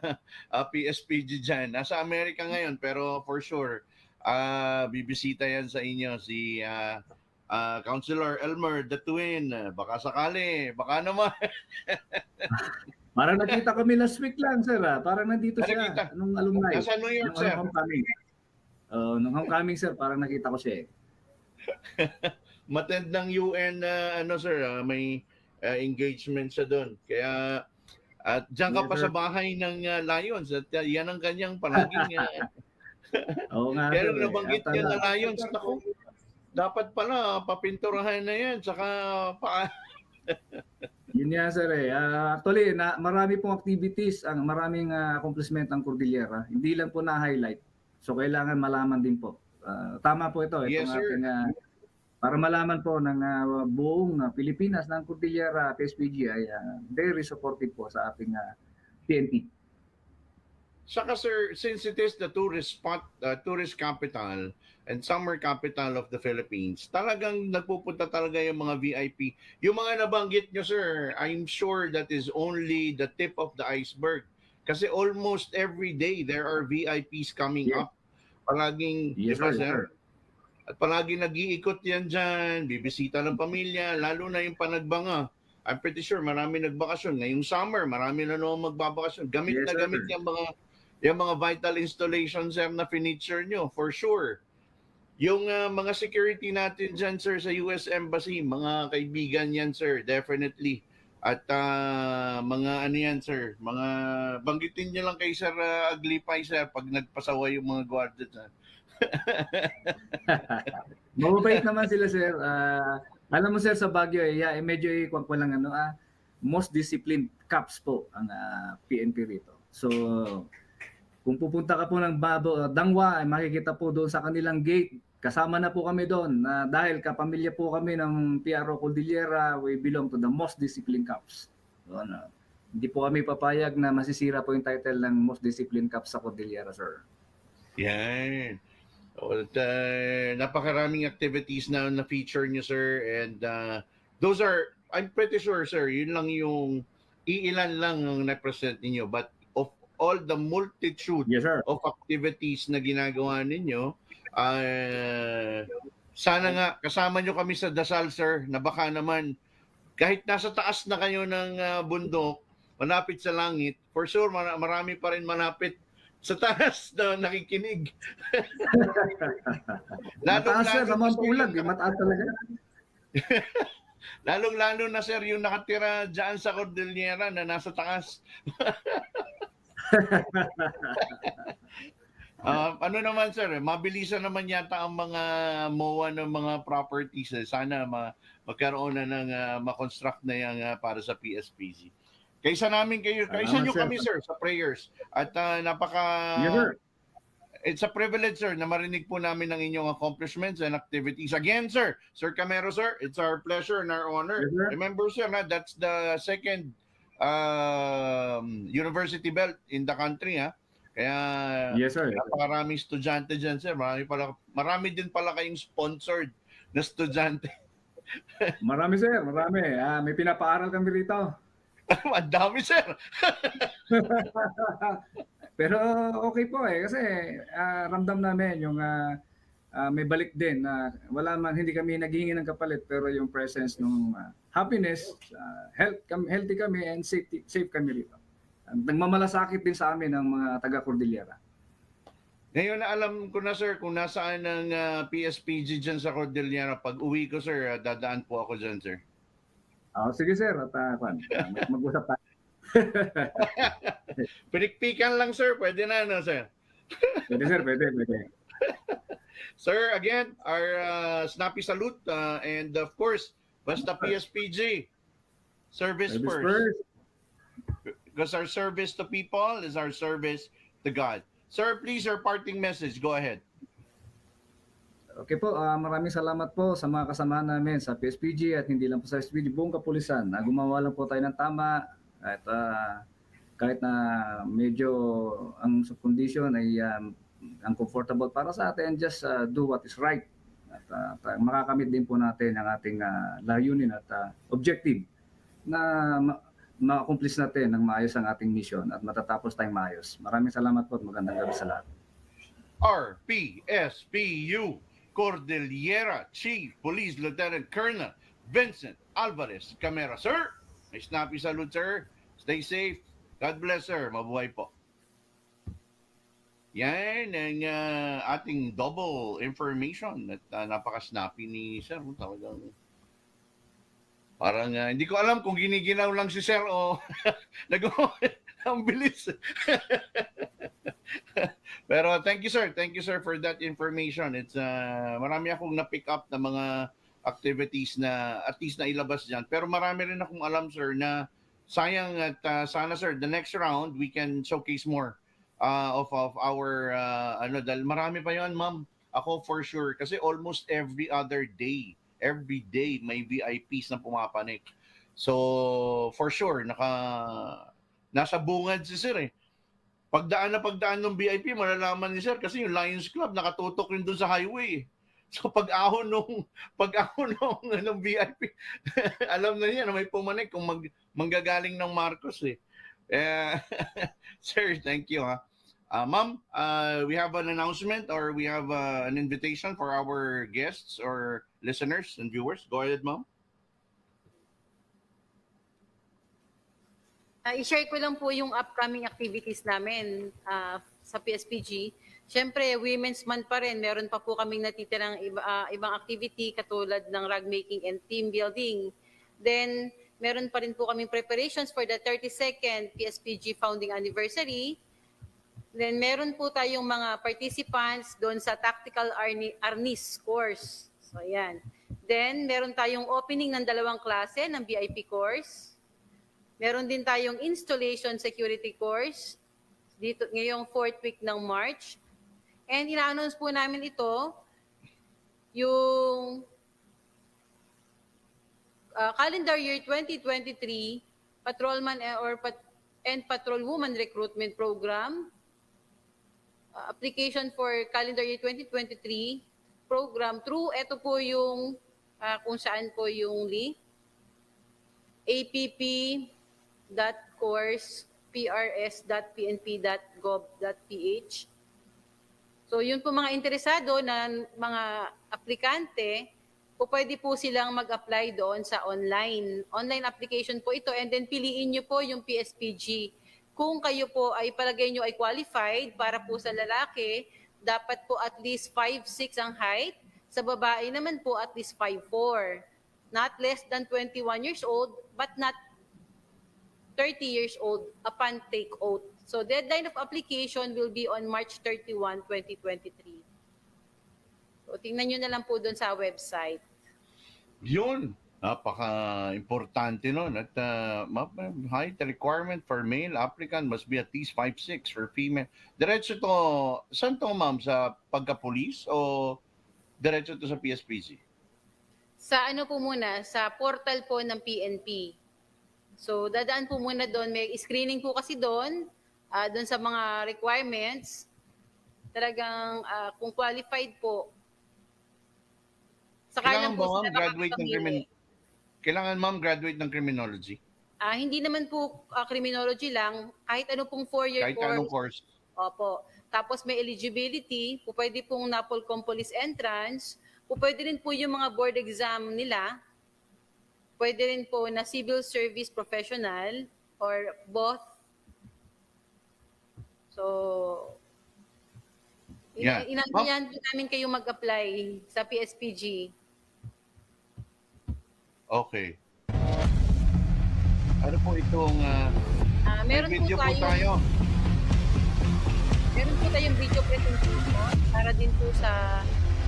PSPG dyan. Nasa Amerika ngayon, pero for sure, bibisita yan sa inyo si Councilor Elmer Datuin. Baka sakali, baka naman. Parang nakita kami last week lang sir Parang nandito siya Nakita. nung alumni. Nasa New York, Nung sir. homecoming. Nung homecoming sir, parang nakita ko siya eh. Matend ng UN sir, may engagement siya doon. Kaya at diyan ka pa sa bahay ng Lions at yan ang kanyang palaging Oo nga. kaya sir, nung nabanggit At, niya na Lions, naku, dapat pala papinturahan na yan saka Yun nga sir eh. Actually, marami pong activities, maraming accomplishment ang Cordillera. Hindi lang po na-highlight. So kailangan malaman din po. Tama po ito. Yes, sir. Para malaman po ng buong Pilipinas ng Cordillera PSPG ay very supportive po sa ating PNP. Saka sir, since it is the tourist capital and summer capital of the Philippines, talagang nagpupunta talaga yung mga VIP. Yung mga nabanggit nyo sir, I'm sure that is only the tip of the iceberg. Kasi almost every day there are VIPs coming up. Palaging, Yes, diba, sir. At palaging nag-iikot yan dyan, bibisita ng pamilya, lalo na yung panagbanga. I'm pretty sure marami nagbakasyon. Ngayong summer, marami na naman magbabakasyon. Gamit Yes, na sir. gamit yung mga vital installations sir na furniture nyo, for sure. Yung mga security natin dyan, sir, sa US Embassy, mga kaibigan yan, sir, definitely. At mga ano yan, sir, mga banggitin nyo lang kay Sir Aglipay, sir, pag nagpasawa yung mga guardia dyan. Mababait naman sila sir. Alam mo sir sa Baguio medyo walang most disciplined cops po ang PNP rito. So kung pupunta ka po ng Dangwa, makikita po doon sa kanilang gate. Kasama na po kami doon dahil kapamilya po kami ng PRO Cordillera, we belong to the most disciplined cops. So, hindi po kami papayag na masisira po yung title ng most disciplined cops sa Cordillera, sir. Yan. At, napakaraming activities na feature nyo, sir. And those are, I'm pretty sure, sir, yun lang yung iilan lang ang na-present ninyo. But of all the multitude Yes, sir. of activities na ginagawa ninyo, sana nga kasama nyo kami sa dasal, sir, na baka naman kahit nasa taas na kayo ng bundok, malapit sa langit, for sure marami pa rin malapit sa taas na nakikinig. Mataas sir, sa mga sir, pulag, mataas talaga. lalong-lalo na sir, yung nakatira dyan sa Cordillera na nasa taas. Ano naman sir, mabilisan naman yata ang mga MOA ng mga properties. Sana magkaroon na ng makonstruct na yan para sa PSPG. Kaysa namin kayo, kaysa nyo kami sir sa prayers. At Yes, sir. it's a privilege sir na marinig po namin ang inyong accomplishments and activities. Again sir, Sir Camero sir, it's our pleasure and our honor. Yes, sir. Remember sir, that's the second university belt in the country ha. Kaya Yes, sir. napakaraming estudyante dyan, sir. Marami din pala kayong sponsored na estudyante. Marami sir, marami. May pinapaaral kami rito. Ang dami, sir. Pero okay po kasi ramdam namin yung may balik din na hindi kami naghihingi ng kapalit pero yung presence ng happiness, healthy kami and safe kami rito. Nagmamalasakit din sa amin ng mga taga-Cordillera. Ngayon na alam ko na, sir, kung nasaan ang PSPG dyan sa Cordillera. Pag uwi ko, sir, dadaan po ako dyan, sir. Sige, sir. At mag-usap tayo. Pinikpikan lang, sir. Pwede na, no, sir? Pwede, sir. Pwede. Sir, again, our snappy salute. And of course, basta PSPG, service first. Because our service to people is our service to God. Sir, please, your parting message. Go ahead. Okay po, maraming salamat po sa mga kasama namin sa PSPG at hindi lang po sa PSPG, buong kapulisan. Gumawa lang po tayo ng tama at kahit na medyo ang condition ay uncomfortable para sa atin, just do what is right. At makakamit din po natin ang ating layunin at objective na ma-accomplish natin ng maayos ang ating mission at matatapos tayong maayos. Maraming salamat po at magandang gabi sa lahat. RPSPU Cordillera Chief Police Lieutenant Colonel Vincent Alvarez Camera. Sir, may snappy salute, sir. Stay safe. God bless, sir. Mabuhay po. Yan ang ating double information at napaka-snappy ni sir. Talagang parang hindi ko alam kung giniginaw lang si sir o ang bilis. Pero thank you sir for that information. It's marami akong na-pick up na mga activities na at least na ilabas diyan. Pero marami rin akong alam sir na sayang at sana sir the next round we can showcase more of our dahil marami pa yon ma'am. Ako for sure kasi almost every day may VIPs na pumapanik. So, for sure, nasa bungad si sir eh. Pagdaan ng VIP, malalaman ni sir kasi yung Lions Club nakatutok rin doon sa highway. So, pag-ahon ng VIP, alam na niya na may pumanik kung manggagaling ng Marcos eh. Sir, thank you ha. Ma'am, we have an announcement or we have an invitation for our guests or listeners and viewers. Go ahead, ma'am. I-share ko lang po yung upcoming activities namin sa PSPG. Siyempre, Women's Month pa rin. Meron pa po kaming natitirang ibang activity katulad ng rug making and team building. Then, meron pa rin po kaming preparations for the 32nd PSPG founding anniversary. Then, meron po tayong mga participants doon sa Tactical Arnis course. So, ayan. Then, meron tayong opening ng 2 klase ng VIP course. Meron din tayong installation security course dito ngayong 4th week ng March. And ina-announce po namin ito, yung calendar year 2023 patrolman and patrolwoman recruitment program. Application for calendar year 2023 program through ito po yung kung saan po yung link app.course.prs.pnp.gov.ph. So yun po mga interesado na mga aplikante, po pwede po silang mag-apply doon sa online application po ito and then piliin nyo po yung PSPG kung kayo po ay palagay nyo ay qualified para po sa lalaki, dapat po at least 5'6" ang height. Sa babae naman po at least 5'4". Not less than 21 years old, but not 30 years old upon take oath. So deadline of application will be on March 31, 2023. So tingnan nyo na lang po doon sa website. Yun. Napaka-importante nun. At height requirement for male applicant must be at least 5'6". For female. Diretso to, saan to ma'am? Sa pagka-police o diretso to sa PSPG? Sa ano po muna, sa portal po ng PNP. So dadaan po muna doon, may screening po kasi doon, doon sa mga requirements. Talagang kung qualified po, saka lang po sila makakapamili. Kailangan ma'am graduate ng criminology? Hindi naman po criminology lang, kahit ano pong 4-year Kahit course. anong course? Opo. Tapos may eligibility, po pwede pong NAPOLCOM Police Entrance, po pwede rin po yung mga board exam nila, pwede rin po na civil service professional or both. So, inantayan po namin kayo mag-apply sa PSPG. Okay. Ano po itong meron video po tayo. Meron po tayong video presentation para din po sa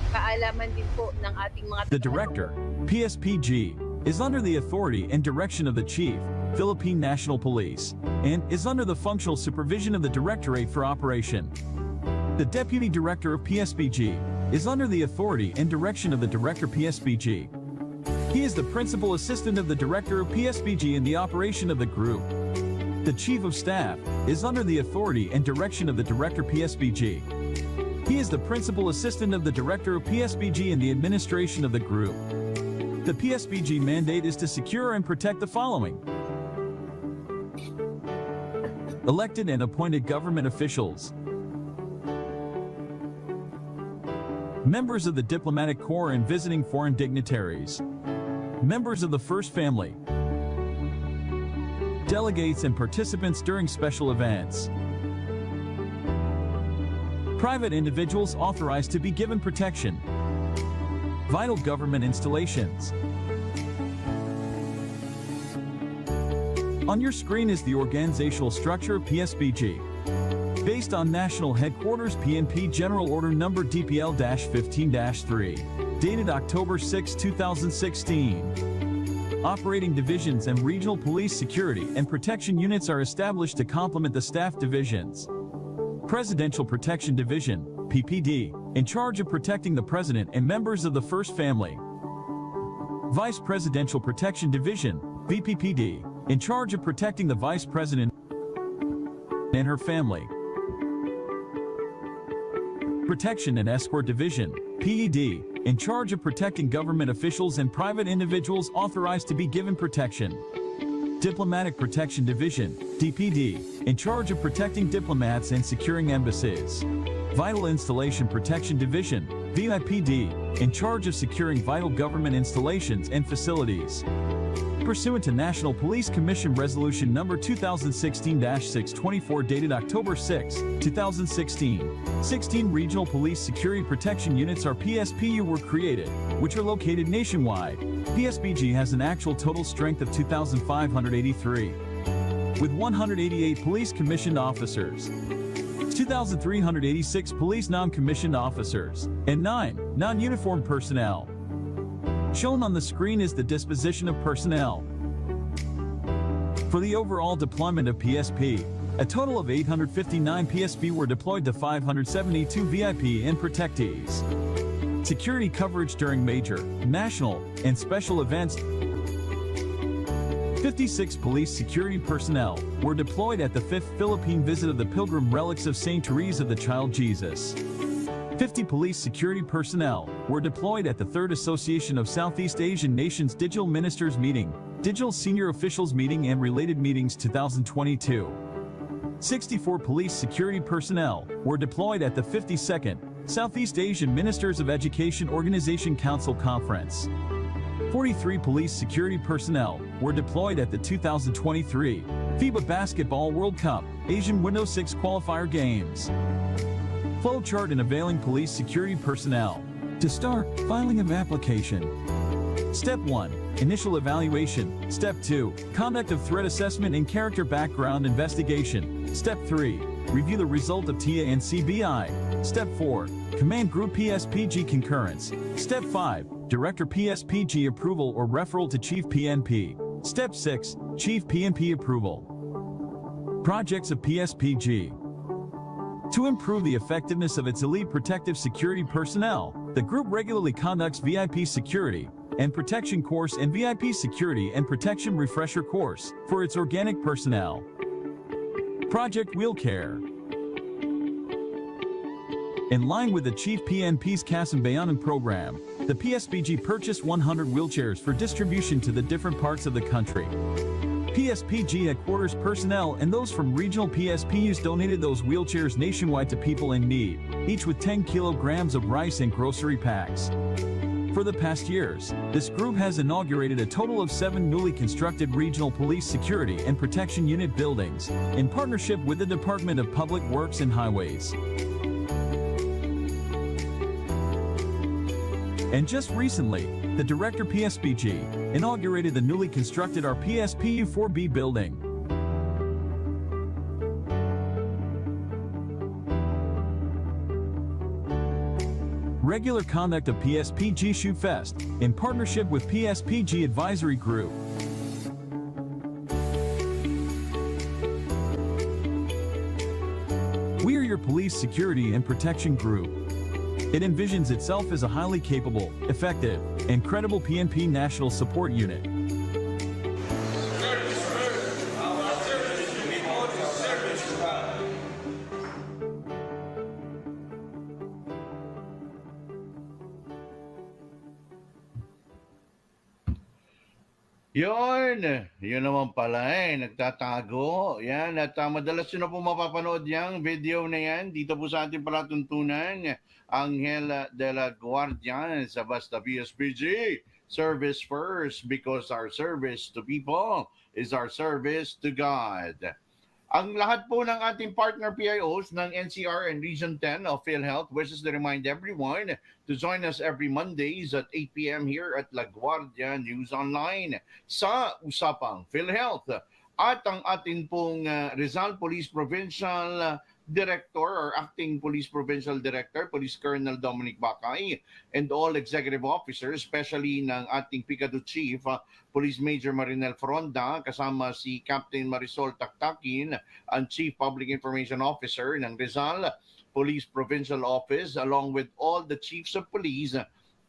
kaalaman din po ng ating mga The Director, PSPG, is under the authority and direction of the Chief, Philippine National Police, and is under the functional supervision of the Directorate for Operation. The Deputy Director of PSPG is under the authority and direction of the Director PSPG. He is the Principal Assistant of the Director of PSPG in the operation of the group. The Chief of Staff is under the authority and direction of the Director PSPG. He is the Principal Assistant of the Director of PSPG in the administration of the group. The PSPG mandate is to secure and protect the following: elected and appointed government officials, members of the diplomatic corps and visiting foreign dignitaries, members of the First Family, delegates and participants during special events, private individuals authorized to be given protection, vital government installations. On your screen is the organizational structure of PSPG. Based on National Headquarters PNP General Order Number DPL-15-3, dated October 6, 2016. Operating divisions and regional police security and protection units are established to complement the staff divisions. Presidential Protection Division, PPD, in charge of protecting the President and members of the First Family. Vice Presidential Protection Division, VPPD, in charge of protecting the Vice President and her family. Protection and Escort Division, PED, in charge of protecting government officials and private individuals authorized to be given protection. Diplomatic Protection Division, DPD, in charge of protecting diplomats and securing embassies. Vital Installation Protection Division, VIPD, in charge of securing vital government installations and facilities. Pursuant to National Police Commission Resolution Number 2016-624 dated October 6, 2016, 16 Regional Police Security Protection Units or PSPU were created, which are located nationwide. PSPG has an actual total strength of 2,583, with 188 police commissioned officers, 2,386 police non-commissioned officers, and 9 non-uniformed personnel. Shown on the screen is the disposition of personnel. For the overall deployment of PSP, a total of 859 PSP were deployed to 572 VIP and protectees. Security coverage during major, national, and special events. 56 police security personnel were deployed at the 5th Philippine visit of the Pilgrim Relics of St. Therese of the Child Jesus. 50 police security personnel were deployed at the 3rd Association of Southeast Asian Nations Digital Ministers Meeting, Digital Senior Officials Meeting and related meetings 2022. 64 police security personnel were deployed at the 52nd Southeast Asian Ministers of Education Organization Council Conference. 43 police security personnel were deployed at the 2023 FIBA Basketball World Cup Asian Window 6 Qualifier Games. Flowchart and availing police security personnel. To start, filing of application. Step 1. Initial evaluation. Step 2. Conduct of threat assessment and character background investigation. Step 3. Review the result of TIA and CBI. Step 4. Command Group PSPG concurrence. Step 5. Director PSPG approval or referral to Chief PNP. Step 6. Chief PNP approval. Projects of PSPG. To improve the effectiveness of its elite protective security personnel, the group regularly conducts VIP security and protection course and VIP security and protection refresher course for its organic personnel. Project Wheel Care. In line with the Chief PNP's Kasambayanan program, the PSPG purchased 100 wheelchairs for distribution to the different parts of the country. PSPG headquarters personnel and those from regional PSPUs donated those wheelchairs nationwide to people in need, each with 10 kilograms of rice and grocery packs. For the past years, this group has inaugurated a total of 7 newly constructed regional police security and protection unit buildings in partnership with the Department of Public Works and Highways. And just recently, the Director PSPG inaugurated the newly constructed PSPU 4B building. Regular conduct of PSPG Shoot Fest in partnership with PSPG Advisory Group. We are your police security and protection group. It envisions itself as a highly capable, effective, and credible PNP national support unit. Yun naman pala nagtatago. Yan, at madalas yun na po mapapanood yung video na yan. Dito po sa ating palatuntunan, Anghel de la Guardia sa Basta PSPG. Service first, because our service to people is our service to God. Ang lahat po ng ating partner PIOs ng NCR and Region 10 of PhilHealth wishes to remind everyone to join us every Mondays at 8 p.m. here at La Guardia News Online sa Usapang PhilHealth. At ang atin pong Rizal Police Provincial Director or Acting Police Provincial Director, Police Colonel Dominic Bacay, and all executive officers, especially ng ating Picado Chief, Police Major Marinel Fronda, kasama si Captain Marisol Taktakin, ang Chief Public Information Officer ng Rizal Police Provincial Office, along with all the chiefs of police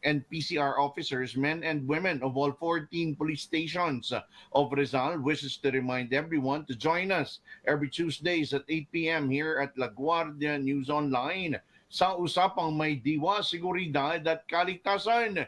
and PCR officers, men and women of all 14 police stations of Rizal, wishes to remind everyone to join us every Tuesdays at 8 p.m. here at La Guardia News Online sa Usapang May Diwa, Seguridad at Kaligtasan.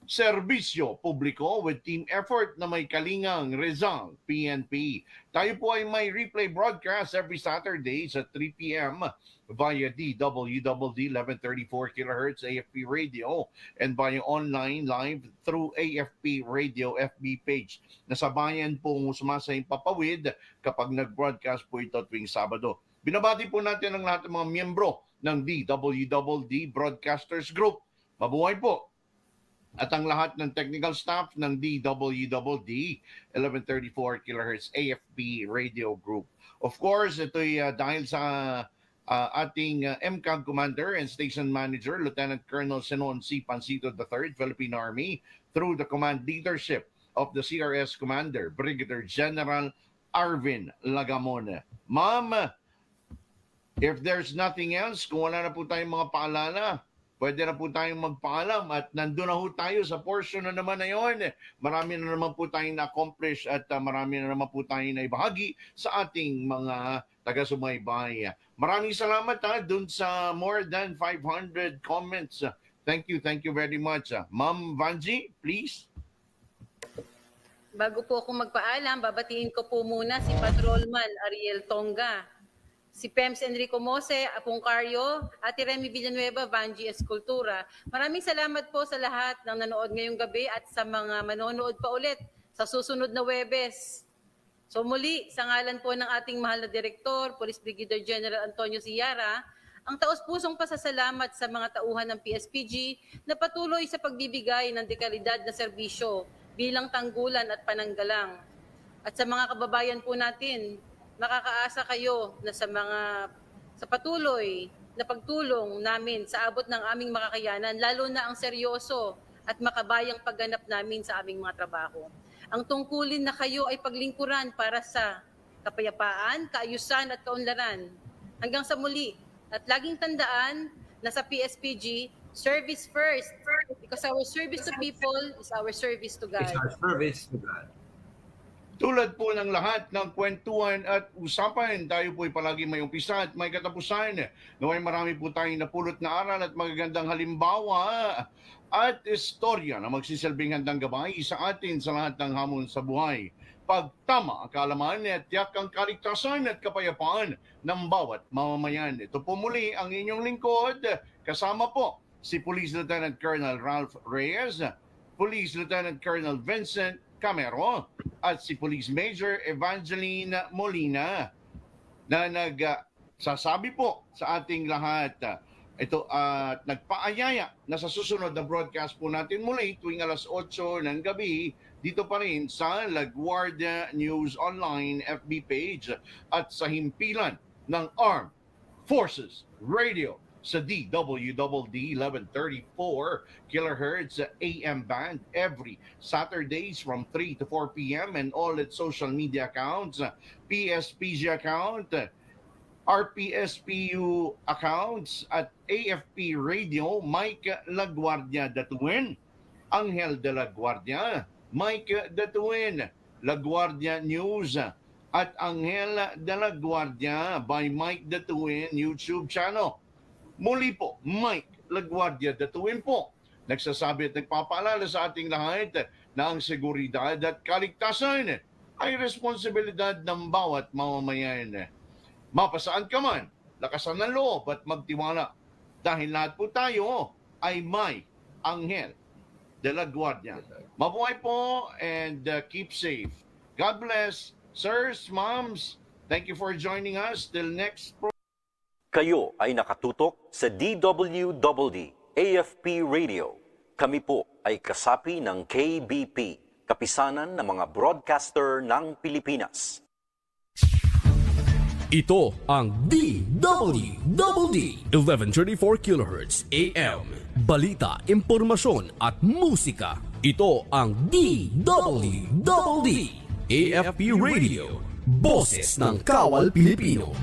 Serbisyo publiko with team effort na may kalingang Rizal PNP. Tayo po ay may replay broadcast every Saturdays at 3 p.m. via DWDD 1134 kHz AFP Radio and via online live through AFP Radio FB page. Nasabayan pong sumasayang papawid kapag nag-broadcast po ito tuwing Sabado. Binabati po natin ang lahat ng mga miyembro ng DWDD Broadcasters Group. Mabuhay po! At ang lahat ng technical staff ng DWDD 1134 kHz AFP Radio Group. Of course, ito'y dahil sa ating MCAG Commander and Station Manager, Lieutenant Colonel Senon C. Pancito III, Philippine Army, through the command leadership of the CRS Commander, Brigadier General Arvin Lagamon. Ma'am, if there's nothing else, kung wala na po tayong mga paalala, pwede na po tayong magpaalam at nandun na po tayo sa portion na naman na yun. Marami na naman po tayong na-accomplish at marami na naman po tayong naibahagi sa ating mga taga-sumaybay. Maraming salamat dun sa more than 500 comments. Thank you very much. Ma'am Vanji, please. Bago po ako magpaalam, babatiin ko po muna si Patrolman Ariel Tonga si Pems Enrico Mose, Apong Caryo, Ate Remy Villanueva, Vanji Escultura. Maraming salamat po sa lahat ng nanood ngayong gabi at sa mga manonood pa ulit sa susunod na Webes. So muli, sa ngalan po ng ating mahal na Direktor, Police Brigadier General Antonio Sierra, ang taos-pusong pasasalamat sa mga tauhan ng PSPG na patuloy sa pagbibigay ng dekalidad na serbisyo bilang tanggulan at pananggalang. At sa mga kababayan po natin, makakaasa kayo na sa patuloy na pagtulong namin sa abot ng aming makakayanan, lalo na ang seryoso at makabayang pagganap namin sa aming mga trabaho. Ang tungkulin na kayo ay paglingkuran para sa kapayapaan, kaayusan at kaunlaran. Hanggang sa muli, at laging tandaan na sa PSPG, service first. Because our service to people is our service to God. It's our service to God. Tulad po ng lahat ng kwentuhan at usapan, tayo po'y palagi may umpisa at may katapusan. Naway marami po tayong napulot na aral at magagandang halimbawa at istorya na magsisilbing handang gabay sa atin sa lahat ng hamon sa buhay. Pagtama ang kaalaman at tiyak ang kaligtasan at kapayapaan ng bawat mamamayan. Ito po muli ang inyong lingkod. Kasama po si Police Lieutenant Colonel Ralph Reyes, Police Lieutenant Colonel Vincent Camero, at si Police Major Evangeline Molina na nagsasabi po sa ating lahat ito at nagpaayaya na sa susunod na broadcast po natin muli tuwing alas 8 ng gabi dito pa rin sa GUARDIA News Online FB page at sa himpilan ng Armed Forces Radio sa DWDD 1134 kHz AM band every Saturdays from 3 to 4 p.m. and all its social media accounts, PSPG account, RPSPU accounts at AFP Radio, Mike La Guardia Datuin, Angel de la Guardia, Mike Datuin, La Guardia News, at Angel de la Guardia by Mike Datuin YouTube channel. Muli po, Mike La Guardia Datuin po, nagsasabi at nagpapaalala sa ating lahat na ang seguridad at kaligtasan ay responsibilidad ng bawat mamamayan. Mapasaan ka man, lakasan ng loob at magtiwala dahil lahat po tayo ay may Angel de la Guardia. Mabuhay po and keep safe. God bless. Sirs, moms, thank you for joining us. Till next program. Kayo ay nakatutok sa DWDD AFP Radio. Kami po ay kasapi ng KBP, Kapisanan ng mga Broadcaster ng Pilipinas. Ito ang DWDD 1134 kHz AM. Balita, impormasyon at musika. Ito ang DWDD AFP Radio. Boses ng Kawal Pilipino.